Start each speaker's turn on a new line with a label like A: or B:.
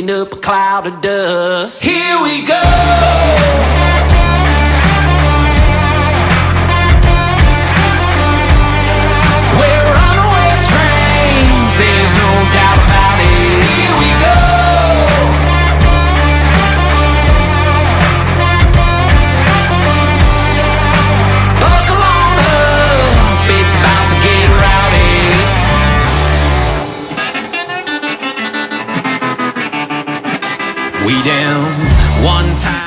A: kicking up a cloud of dust. Here we go. We're runaway trains, there's no doubt about it. Here we go. Buckle on up, it's about to get rowdy. We down one time.